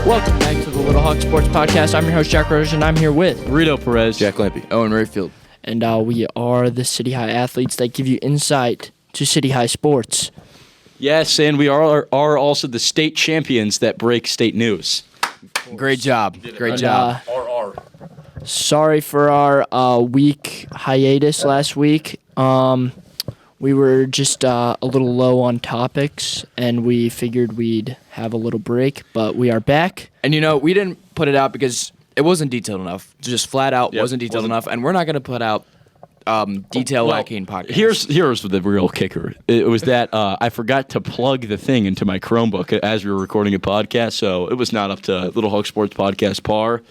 Welcome back to the Little Hawk Sports Podcast. I'm your host, Jack Roche, and I'm here with Rito Perez, Jack Lampy, Owen Rayfield. And we are the City High athletes that give you insight to City High sports. Yes, and we are also the state champions that break state news. Great job. Great job. Sorry for our week hiatus last week. We were just a little low on topics, and we figured we'd have a little break, but we are back. And we didn't put it out because it wasn't detailed enough. Just flat out wasn't detailed enough, and we're not going to put out detail-lacking podcasts. Here's the real kicker. It was that I forgot to plug the thing into my Chromebook as we were recording a podcast, so it was not up to Little Hawk Sports Podcast par.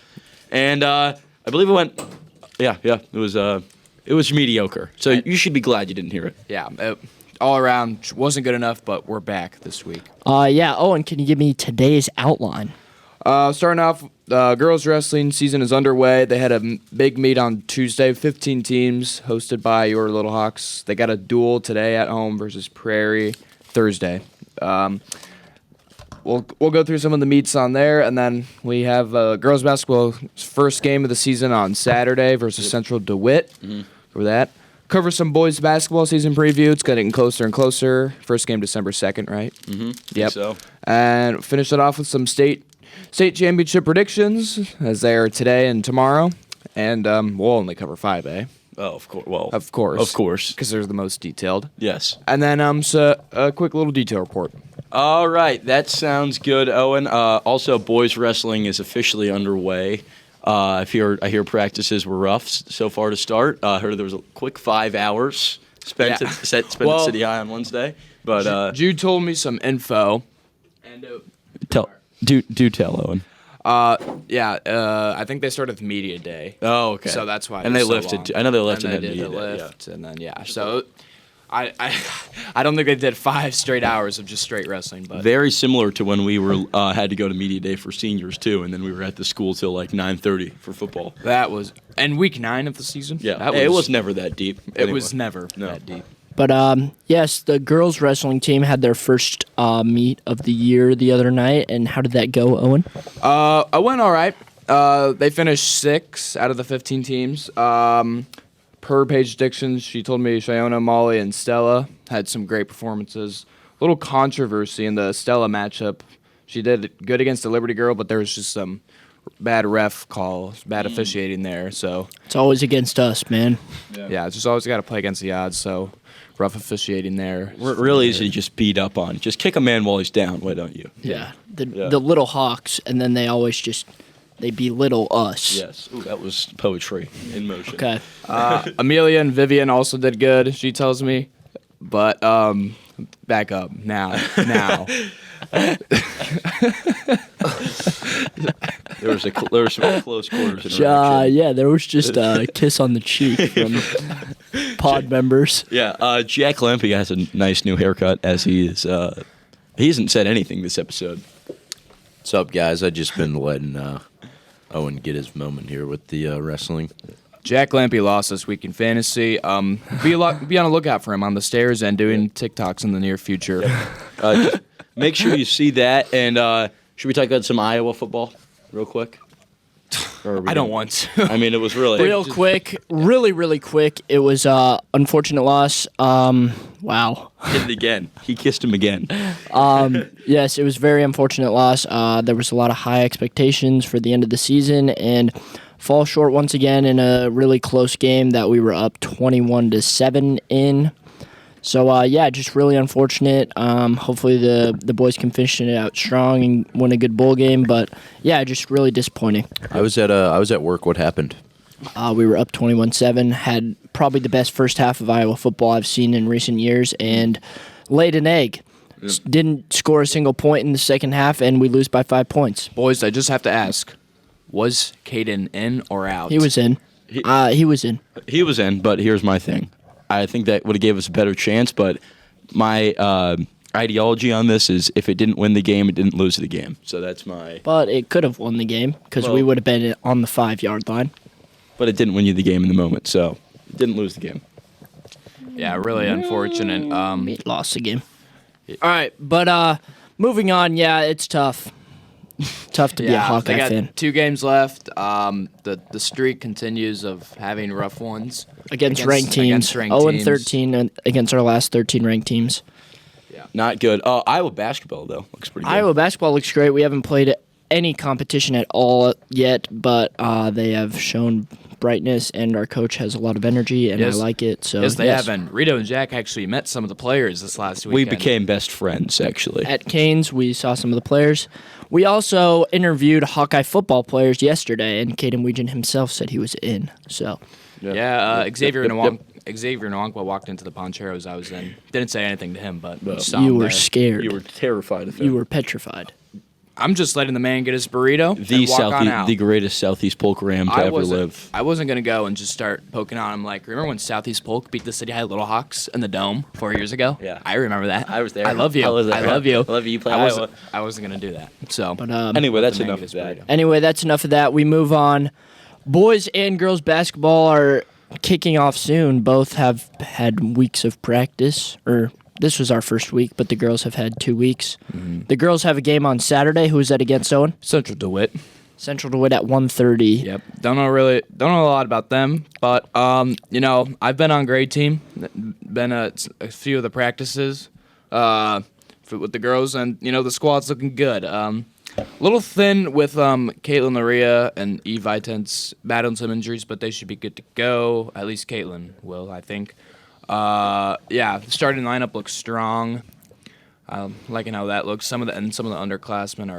And I believe it went, it was mediocre. So you should be glad you didn't hear it. Yeah, all around wasn't good enough, but we're back this week. Owen, can you give me today's outline? Starting off, girls wrestling season is underway. They had a big meet on Tuesday, 15 teams hosted by your Little Hawks. They got a duel today at home versus Prairie Thursday. We'll go through some of the meets on there, and then we have girls basketball first game of the season on Saturday versus Central DeWitt. For that. Cover some boys basketball season preview. It's getting closer and closer. First game December 2nd, right? Mm-hmm. Yep. So. And finish it off with some state championship predictions as they are today and tomorrow. And we'll only cover 5A. Oh, of course. Well, Of course. Because they're the most detailed. Yes. And then so a quick little detail report. All right, that sounds good, Owen. Also, boys wrestling is officially underway. I hear practices were rough so far to start. I heard there was a quick 5 hours spent at City High on Wednesday. But Jude told me some info. And do tell, Owen. I think they started with media day. Oh, okay. So that's why. And they it was lifted. so long. I know they lifted. And they did the lift, and then So, I don't think they did 5 straight hours of just straight wrestling, but Very similar to when we were had to go to media day for seniors too, and then we were at the school till like 9:30 for football. that was and week 9 of the season. Yeah, it was never that deep. It was never No. that deep. But yes, the girls wrestling team had their first meet of the year the other night, and how did that go, Owen? I went all right. They finished 6 out of the 15 teams. Per Paige Dixon, she told me Shiona, Molly, and Stella had some great performances. A little controversy in the Stella matchup. She did good against the Liberty girl, but there was just some bad ref calls, bad officiating there. So It's always against us, man. yeah, it's just always got to play against the odds. So rough officiating there. We're real easy to just beat up on. Just kick a man while he's down. Why don't you? Yeah. The Little Hawks, and then they always they belittle us. Yes. Ooh, that was poetry in motion. Okay. Amelia and Vivian also did good, she tells me. But back up now. There was some close quarters interaction. Yeah, there was just a kiss on the cheek from pod members. Yeah. Jack Lampy has a nice new haircut, as he is. He hasn't said anything this episode. What's up, guys? I just been letting Owen get his moment here with the wrestling. Jack Lampy lost this week in fantasy. Be on a lookout for him on the stairs and doing TikToks in the near future. Just make sure you see that. And should we talk about some Iowa football real quick? I don't want to. I mean, it was really Real quick, really quick. It was unfortunate loss. Wow. Did it again. He kissed him again. Yes, it was very unfortunate loss. There was a lot of high expectations for the end of the season, and fall short once again in a really close game that we were up 21-7 in. So, just really unfortunate. Hopefully the boys can finish it out strong and win a good bowl game. But, just really disappointing. I was at work. What happened? We were up 21-7, had probably the best first half of Iowa football I've seen in recent years, and laid an egg. Didn't score a single point in the second half, and we lose by 5 points. Boys, I just have to ask, was Caden in or out? He was in. He was in. He was in, but here's my thing. I think that would have gave us a better chance, but my ideology on this is if it didn't win the game, it didn't lose the game. So that's my... But it could have won the game because we would have been on the 5-yard line. But it didn't win you the game in the moment, so it didn't lose the game. Yeah, really unfortunate. We lost the game. All right, but moving on, it's tough. Tough to be a Hawkeye they got fan. 2 games left. The streak continues of having rough ones Against ranked teams. 0-13 against our last 13 ranked teams. Not good. Iowa basketball though looks pretty good. Iowa basketball looks great. We haven't played any competition at all yet, but they have shown brightness, and our coach has a lot of energy, and Yes. I like it. So Yes, they have. And Rito and Jack actually met some of the players this last We weekend. became best friends actually. At Canes, we saw some of the players. We also interviewed Hawkeye football players yesterday, and Caden Weegan himself said he was in. So Xavier Nwankwa walked into the Poncheros I was in. Didn't say anything to him, but saw you him were there. scared. You were terrified of him. You were petrified. I'm just letting the man get his burrito and walk on out. The greatest Southeast Polk Ram to ever live. I wasn't gonna go and just start poking on him. Like, remember when Southeast Polk beat the City High Little Hawks in the Dome 4 years ago? Yeah. I remember that. I was there. I love you. I was there. I love you. I love you. You play I wasn't gonna do that. So, But Anyway, that's the man enough get of his that. burrito. Anyway, that's enough of that. We move on. Boys and girls basketball are kicking off soon. Both have had weeks of practice, or this was our first week, but the girls have had 2 weeks. The girls have a game on Saturday. Who is that against, Owen? Central DeWitt. Central DeWitt at 1:30. Yep. Don't know a lot about them, but I've been on grade team, been at a few of the practices with the girls, and the squad's looking good. A little thin with Caitlin Laria and Eve Vitens battling some injuries, but they should be good to go. At least Caitlin will, I think. The starting lineup looks strong. Liking how that looks. Some of the underclassmen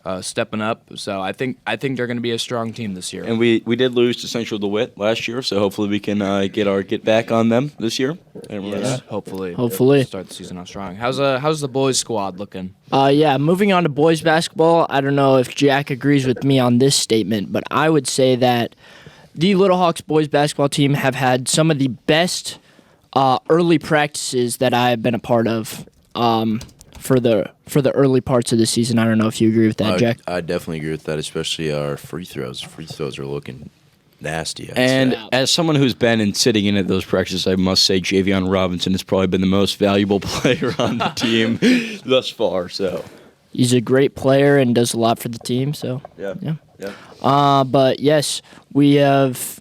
are stepping up, so I think they're going to be a strong team this year. And we did lose to Central DeWitt last year, so hopefully we can get back on them this year. And we're Yes, hopefully. Hopefully. Start the season off strong. How's the boys squad looking? Moving on to boys basketball. I don't know if Jack agrees with me on this statement, but I would say that the Little Hawks boys basketball team have had some of the best early practices that I have been a part of for the early parts of the season. I don't know if you agree with that, Jack. I definitely agree with that, especially our free throws. Free throws are looking nasty. And Yeah. as someone who's been sitting in at those practices, I must say Javion Robinson has probably been the most valuable player on the team thus far. So He's a great player and does a lot for the team. So yeah. But yes, we have.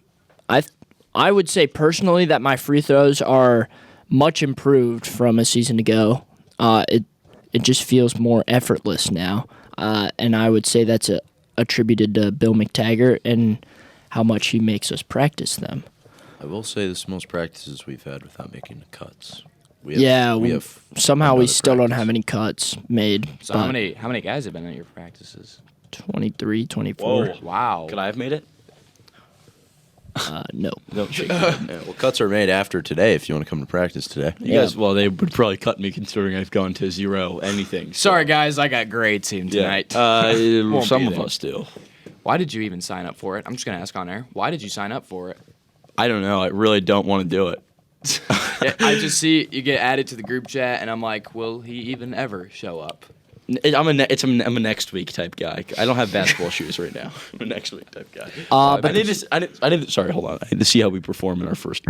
I would say personally that my free throws are much improved from a season ago. It just feels more effortless now, and I would say that's attributed to Bill McTaggart and how much he makes us practice them. I will say this is the most practices we've had without making the cuts. Somehow we another still don't practice. have any cuts made. So but how many guys have been at your practices? 23, 24. Whoa. Wow. Could I have made it? No. No, shake Yeah, well, cuts are made after today if you want to come to practice today. You guys, well, they would probably cut me considering I've gone to 0 anything. so- Sorry, guys. I got grade team Yeah. tonight. Won't Some be of there. us do. Why did you even sign up for it? I'm just gonna ask on air. Why did you sign up for it? I don't know. I really don't want to do it. I just see you get added to the group chat, and I'm like, will he even ever show up? I'm a next week type guy. I don't have basketball shoes right now. I'm a next week type guy. But I need to. Sorry, hold on. I need to see how we perform in our first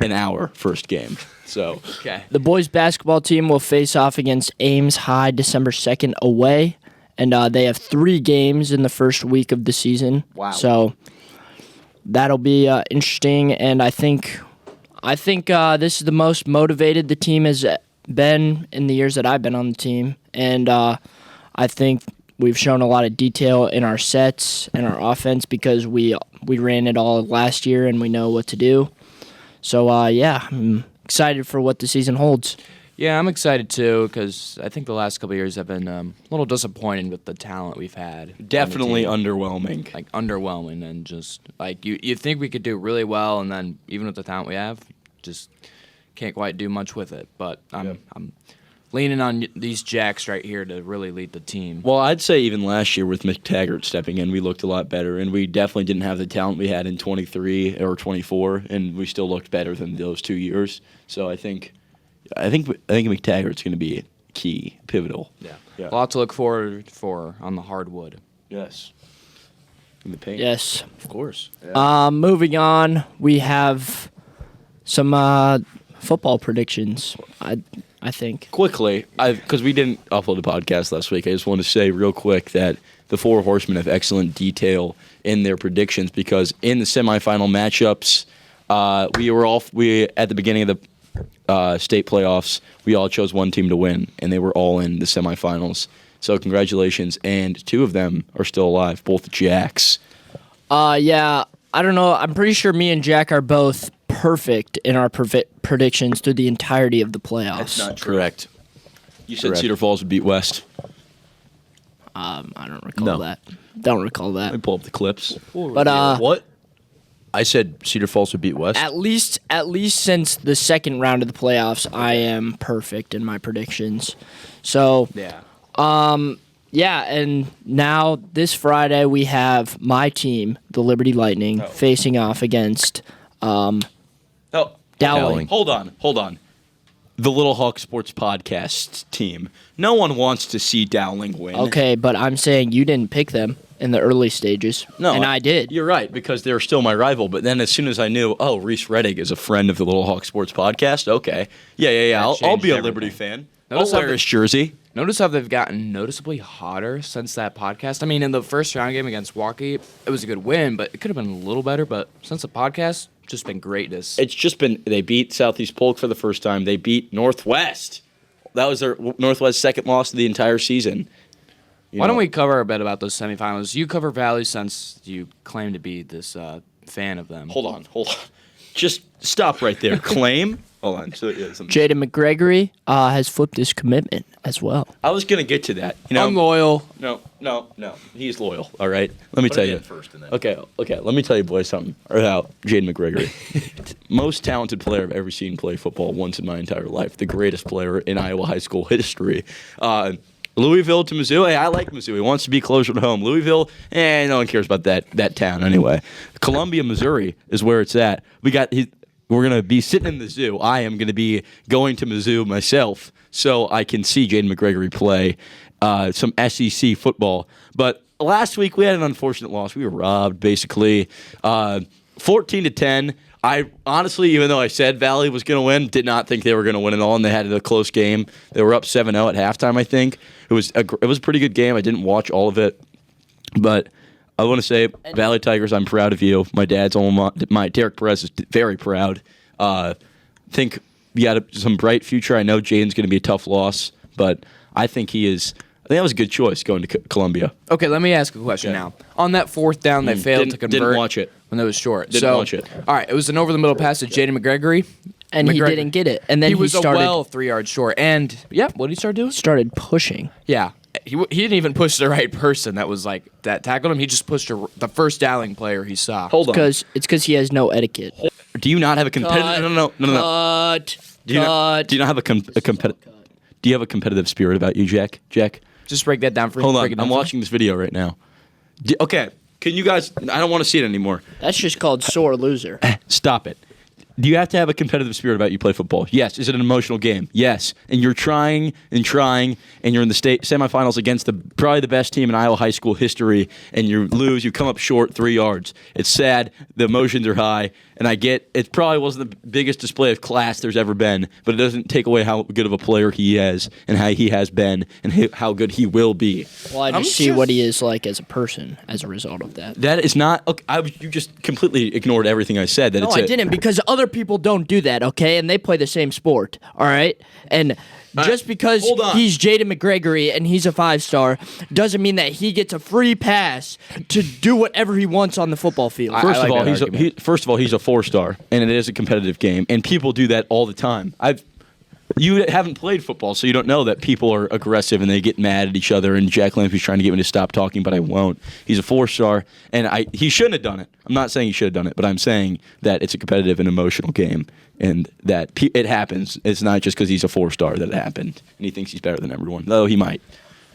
game. So Okay. the boys basketball team will face off against Ames High December 2nd away, and they have 3 games in the first week of the season. Wow. So that'll be interesting, and I think this is the most motivated the team has been in the years that I've been on the team, and I think we've shown a lot of detail in our sets and our offense because we ran it all last year and we know what to do. So I'm excited for what the season holds. Yeah, I'm excited too because I think the last couple of years have been a little disappointing with the talent we've had. on the definitely team. underwhelming. Like underwhelming and just like you think we could do really well, and then even with the talent we have, just can't quite do much with it. But I'm leaning on these Jacks right here to really lead the team. Well, I'd say even last year with McTaggart stepping in, we looked a lot better, and we definitely didn't have the talent we had in 23 or 24, and we still looked better than those 2 years. So I think McTaggart's going to be key, pivotal. A lot to look forward for on the hardwood. Yes. In the paint. Yes. Of course. Moving on, we have some football predictions. I think. Quickly, because we didn't upload the podcast last week, I just want to say real quick that the Four Horsemen have excellent detail in their predictions because in the semifinal matchups, we at the beginning of the state playoffs, we all chose one team to win, and they were all in the semifinals. So congratulations, and two of them are still alive, both Jacks. Yeah, I don't know. I'm pretty sure me and Jack are both perfect in our predictions through the entirety of the playoffs. That's not true. Correct. You said Correct. Cedar Falls would beat West. I don't recall No. that. Don't recall Let me that. pull up the clips. But What? I said Cedar Falls would beat West. at least since the second round of the playoffs, I am perfect in my predictions. So Yeah. yeah, and now this Friday we have my team, the Liberty Lightning, facing off against Oh, Dowling. Hold on. The Little Hawk Sports Podcast team. No one wants to see Dowling win. Okay, but I'm saying you didn't pick them in the early stages. No, and I did. You're right, because they're still my rival. But then as soon as I knew, Reese Reddick is a friend of the Little Hawk Sports Podcast, okay. Yeah. I'll changed be a everything. Liberty fan. Notice I'll how wear his jersey. Notice how they've gotten noticeably hotter since that podcast. I mean, in the first round game against Waukee, it was a good win, but it could have been a little better. But since the podcast, just been greatness. It's just been, they beat Southeast Polk for the first time. They beat Northwest. That was their Northwest's second loss of the entire season. Why don't we cover a bit about those semifinals? You cover Valley since you claim to be this fan of them. Hold on. Just stop right there. Claim? Hold on. So, yeah, something. Jaden McGregory has flipped his commitment as well. I was going to get to that. You know, I'm loyal. No. He's loyal, all right? Let me tell him you. in first and then- Okay. Let me tell you, boys, something about Jaden McGregory. Most talented player I've ever seen play football once in my entire life. The greatest player in Iowa high school history. Louisville to Mizzou. Hey, I like Mizzou. He wants to be closer to home. Louisville, no one cares about that town anyway. Columbia, Missouri is where it's at. We're going to be sitting in the zoo. I am going to be going to Mizzou myself so I can see Jaden McGregory play some SEC football. But last week we had an unfortunate loss. We were robbed, basically. 14-10. I honestly, even though I said Valley was going to win, did not think they were going to win at all, and they had a close game. They were up 7-0 at halftime, I think. It was a pretty good game. I didn't watch all of it, but I want to say, Valley Tigers, I'm proud of you. My dad's my Derek Perez is very proud. Think you got some bright future. I know Jaden's going to be a tough loss, but I think he is. I think that was a good choice going to Columbia. Okay, let me ask a question now. On that fourth down, they failed to convert. Didn't watch it. When it was short. Didn't watch it. All right, it was an over-the-middle pass to Jaden McGregory. And he didn't get it. And then he was started, a 3 yards short. And, what did he start doing? started pushing. Yeah. He didn't even push the right person that tackled him. He just pushed the first Dowling player he saw. Hold on. It's because he has no etiquette. Do you not have a competitive? No. Cut. Do you not have a competitive? Do you have a competitive spirit about you, Jack? Jack. Just break that down for me. Hold Break it on. down I'm for me. watching this video right now. Okay. Can you guys? I don't want to see it anymore. That's just called sore loser. Stop it. Do you have to have a competitive spirit about you play football? Yes. Is it an emotional game? Yes. And you're trying, and you're in the state semifinals against probably the best team in Iowa high school history, and you lose. You come up short 3 yards. It's sad. The emotions are high, and I get it. Probably wasn't the biggest display of class there's ever been, but it doesn't take away how good of a player he is, and how he has been, and how good he will be. Well, I just see what he is like as a person as a result of that. That is not. Okay, you just completely ignored everything I said. That No, it's I didn't, because other people don't do that, okay? And they play the same sport, all right? And just because hold on. he's Jaden McGregory and he's a 5-star doesn't mean that he gets a free pass to do whatever he wants on the football field. First like of all, that argument. he's a 4-star, and it is a competitive game, and people do that all the time. You haven't played football, so you don't know that people are aggressive and they get mad at each other. And Jack Lampy's trying to get me to stop talking, but I won't. He's a 4-star, and he shouldn't have done it. I'm not saying he should have done it, but I'm saying that it's a competitive and emotional game, and that it happens. It's not just because he's a 4-star that it happened, and he thinks he's better than everyone, though he might.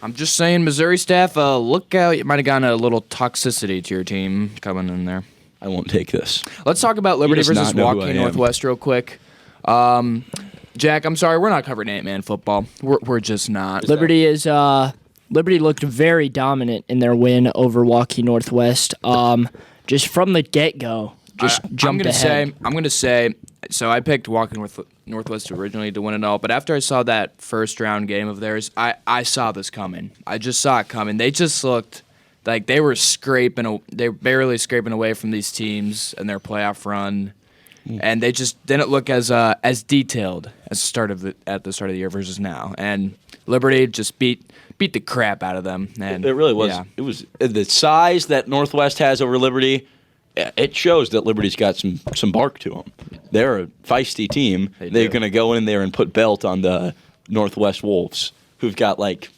I'm just saying, Missouri staff, look out. You might have gotten a little toxicity to your team coming in there. I won't take this. Let's talk about Liberty does versus not know who I Waukee am. Northwest real quick. Jack, I'm sorry, we're not covering 8-man football. We're just not. Liberty looked very dominant in their win over Waukee Northwest. Just from the get-go, jumped ahead. I'm gonna say. So I picked Waukee Northwest originally to win it all, but after I saw that first round game of theirs, I saw this coming. I just saw it coming. They just looked Like they were they're barely scraping away from these teams in their playoff run, and they just didn't look as detailed at the start of the year versus now. And Liberty just beat the crap out of them. And It really was. yeah. It was the size that Northwest has over Liberty. It shows that Liberty's got some bark to them. They're a feisty team. They're do. going to go in there and put belt on the Northwest Wolves, who've got like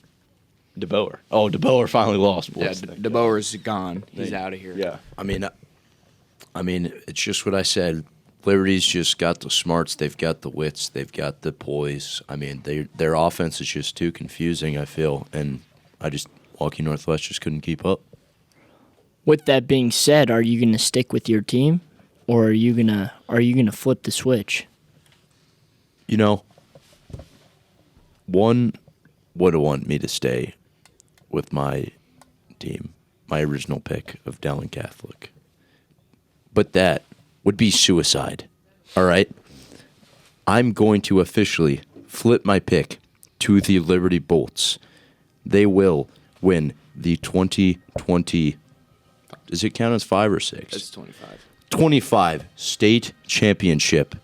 DeBoer. Oh, DeBoer finally lost. Yeah, Boys. DeBoer's gone. He's out of here. Yeah. I mean, it's just what I said. Liberty's just got the smarts. They've got the wits. They've got the poise. I mean, their offense is just too confusing, I feel. And Milwaukee Northwest just couldn't keep up. With that being said, are you going to stick with your team, or are you gonna flip the switch? You know, one would want me to stay with my team, my original pick of Dowling Catholic. But that would be suicide. All right? I'm going to officially flip my pick to the Liberty Bolts. They will win the 2020. Does it count as 5 or 6? It's 25. 25 state championship.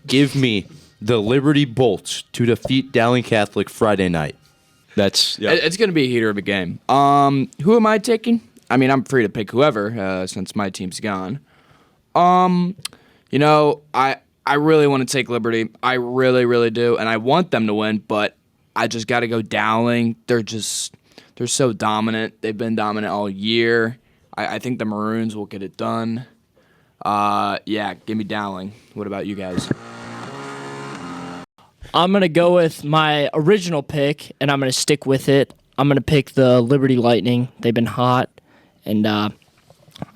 Give me the Liberty Bolts to defeat Dowling Catholic Friday night. That's It's going to be a heater of a game. Who am I taking? I mean, I'm free to pick whoever since my team's gone. You know, I really want to take Liberty. I really, really do, and I want them to win. But I just got to go Dowling. They're so dominant. They've been dominant all year. I think the Maroons will get it done. Yeah, give me Dowling. What about you guys? I'm going to go with my original pick, and I'm going to stick with it. I'm going to pick the Liberty Lightning. They've been hot, and I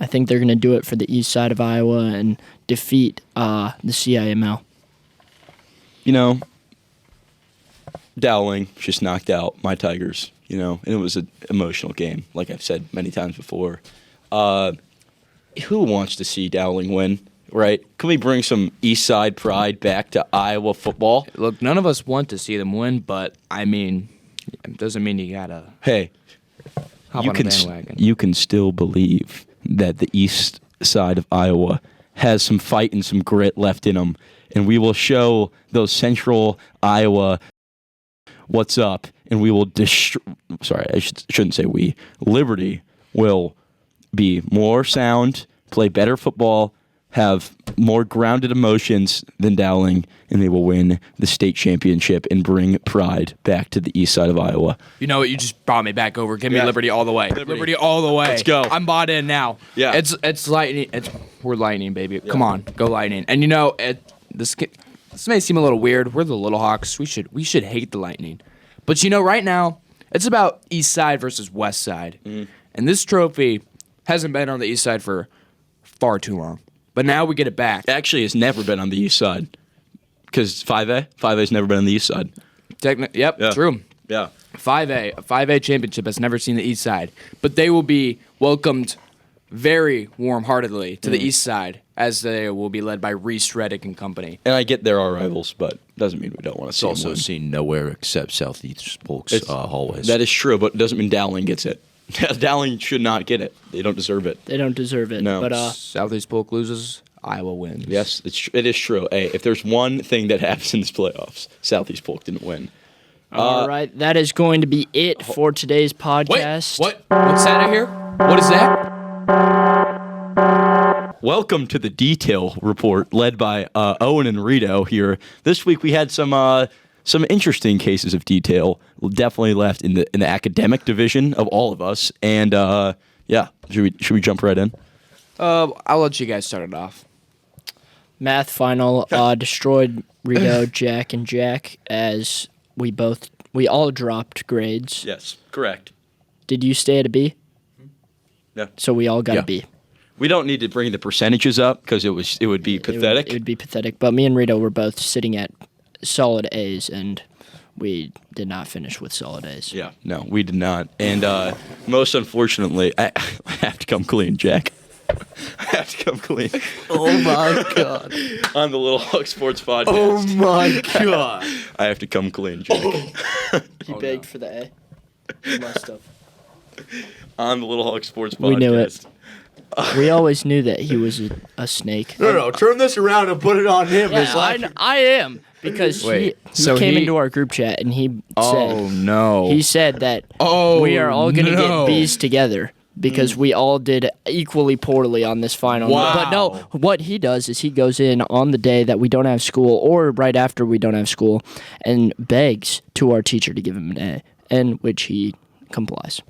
think they're going to do it for the east side of Iowa and defeat the CIML. you know, Dowling just knocked out my Tigers, you know, and it was an emotional game, like I've said many times before. Who wants to see Dowling win, right? Can we bring some East Side pride back to Iowa football? Look, none of us want to see them win, but I mean, it doesn't mean you gotta Hey, hop you on a can bandwagon. you can still believe that the East Side of Iowa has some fight and some grit left in them, and we will show those Central Iowa what's up, and we will Sorry, I shouldn't say we. Liberty will be more sound, play better football, have more grounded emotions than Dowling, and they will win the state championship and bring pride back to the east side of Iowa. You know what? You just brought me back over. Give me Yeah. Liberty all the way. Liberty all the way. Let's go. I'm bought in now. Yeah. It's Lightning. We're Lightning, baby. Come on, go Lightning. And you know, this may seem a little weird. We're the Little Hawks. We should hate the Lightning. But you know, right now it's about East Side versus West Side, and this trophy hasn't been on the East Side for far too long. But now we get it back. Actually, it's never been on the east side because 5A's never been on the east side. Yep, Yeah. true. Yeah. 5A championship has never seen the East Side, but they will be welcomed very warm-heartedly to the East Side, as they will be led by Reese Reddick and company. And I get there are rivals, but doesn't mean we don't want to It's see also them win. seen nowhere except Southeast Polk's hallways. That is true, but it doesn't mean Dowling gets it. Dowling should not get it. They don't deserve it. They don't deserve it. No. But Southeast Polk loses, Iowa wins. Yes, it is true. Hey, if there's one thing that happens in this playoffs, Southeast Polk didn't win. all right, that is going to be it for today's Wait, podcast. What's that I hear? What is that? Welcome to the detail report led by Owen and Rito here. This week we had some interesting cases of detail, definitely left in the academic division of all of us. And yeah, should we jump right in? I'll let you guys start it off. Math final destroyed Rito, Jack, and Jack as we all dropped grades. Yes, correct. Did you stay at a B? No. So we all got Yeah. a B. We don't need to bring the percentages up because it would be pathetic. It would be pathetic. But me and Rito were both sitting at solid A's, and we did not finish with solid A's. Yeah, no, we did not. And most unfortunately, I have to come clean, Jack. I have to come clean oh my god! on the Little Hawk Sports Podcast. Oh my god! I have to come clean, Jack. He begged for the A. He must have. On the Little Hawk Sports Podcast. We knew it. We always knew that he was a snake. No, turn this around and put it on him. Yeah, I am because Wait, he so came he- into our group chat and he Oh said no. he said that Oh, we are all going to no. get B's together because we all did equally poorly on this final. Wow. But no, what he does is he goes in on the day that we don't have school or right after we don't have school and begs to our teacher to give him an A, and which he complies.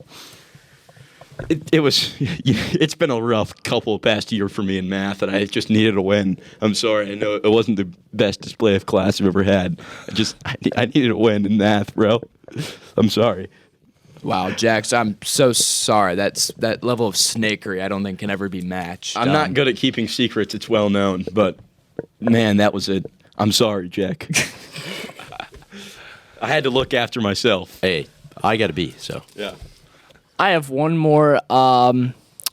It was. It's been a rough couple of past year for me in math, and I just needed a win. I'm sorry. I know it wasn't the best display of class I've ever had. I needed a win in math, bro. I'm sorry. Wow, Jax, I'm so sorry. That level of snakery I don't think can ever be matched. I'm not good at keeping secrets. It's well known, but man, that was it. I'm sorry, Jack. I had to look after myself. Hey, I got to be, so. Yeah. I have one more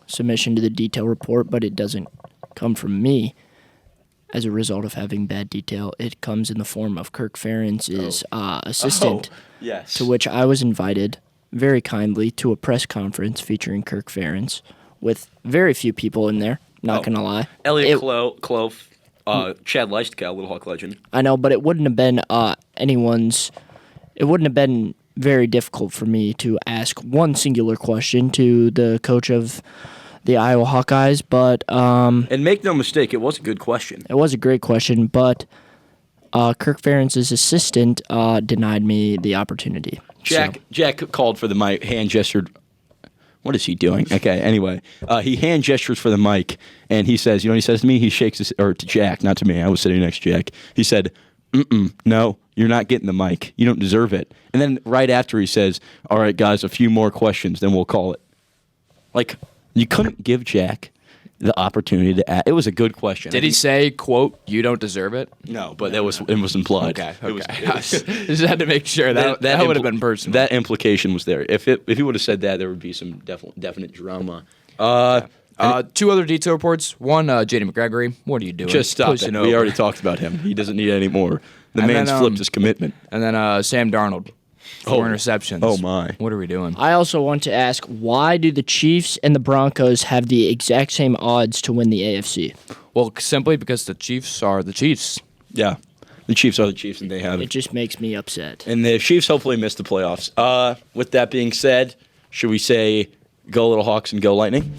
submission to the detail report, but it doesn't come from me as a result of having bad detail. It comes in the form of Kirk Ferentz's assistant, Yes. to which I was invited very kindly to a press conference featuring Kirk Ferentz with very few people in there, not going to lie. Elliot It- Clove, Chad Leistikow, Little Hawk legend. I know, but it wouldn't have been it wouldn't have been very difficult for me to ask one singular question to the coach of the Iowa Hawkeyes, but And make no mistake, it was a good question. it was a great question, but Kirk Ferentz's assistant denied me the opportunity. So, Jack called for the mic, hand gestured. What is he doing? Okay, anyway, he hand gestures for the mic, and he says, you know what he says to me? He shakes his, or to Jack, not to me. I was sitting next to Jack. He said, no, you're not getting the mic. You don't deserve it. And then right after he says, all right, guys, a few more questions, then we'll call it. Like, you couldn't give Jack the opportunity to ask. It was a good question. Did he say, quote, you don't deserve it? No, but it was implied. Okay. It was- Just had to make sure that would have been personal. That implication was there. If he would have said that, there would be some definite drama. Two other detail reports. One, J.D. McGregory. What are you doing? Just stop Pushing it. over. We already talked about him. He doesn't need any more. The And man's then, flipped his commitment. And then Sam Darnold. 4 Oh. interceptions. Oh, my. What are we doing? I also want to ask, why do the Chiefs and the Broncos have the exact same odds to win the AFC? Well, simply because the Chiefs are the Chiefs. Yeah, the Chiefs are the Chiefs, and they have It it. just makes me upset. And the Chiefs hopefully miss the playoffs. With that being said, should we say go Little Hawks and go Lightning?